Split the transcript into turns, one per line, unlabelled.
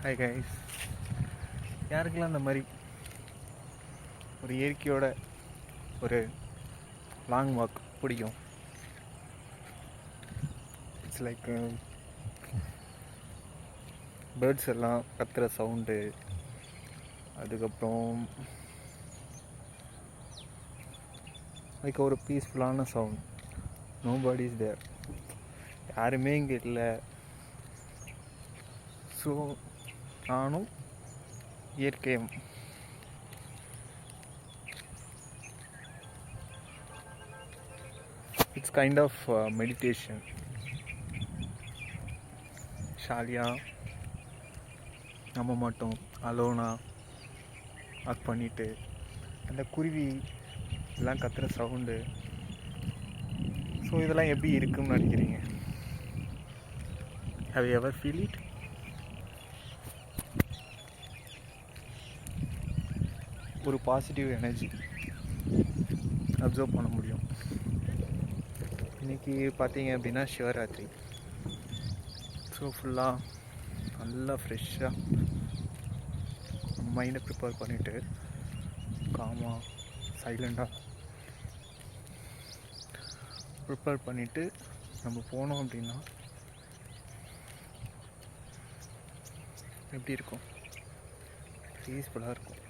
Hi guys. யாருக்கெல்லாம் இந்த மாதிரி ஒரு இயற்கையோட ஒரு லாங் வாக் பிடிக்கும்? இட்ஸ் லைக் பேர்ட்ஸ் எல்லாம் கத்துற சவுண்டு, அதுக்கப்புறம் லைக் ஒரு பீஸ்ஃபுல்லான சவுண்ட். நோபடி இஸ் தேர், யாருமே இங்கே இல்லை. ஸோ நானும் இயற்கையும் இட்ஸ் கைண்ட் ஆஃப் மெடிடேஷன். ஷாலியாக நம்ம மட்டும் அலோனாக வாக் பண்ணிவிட்டு அந்த குருவி எல்லாம் கத்துற சவுண்டு. ஸோ இதெல்லாம் எப்படி இருக்குன்னு நினைக்கிறீங்க? Have you ever feel it? ஒரு பாசிட்டிவ் எனர்ஜி அப்சர்வ் பண்ண முடியும். இன்றைக்கி பார்த்தீங்க அப்படின்னா சிவராத்திரி. ஸோ ஃபுல்லாக நல்லா ஃப்ரெஷ்ஷாக மைண்டை ப்ரிப்பேர் பண்ணிவிட்டு காமாக சைலண்டாக ப்ரிப்பேர் பண்ணிவிட்டு நம்ம போனோம் அப்படின்னா எப்படி இருக்கும்? பீஸ்ஃபுல்லாக இருக்கும்.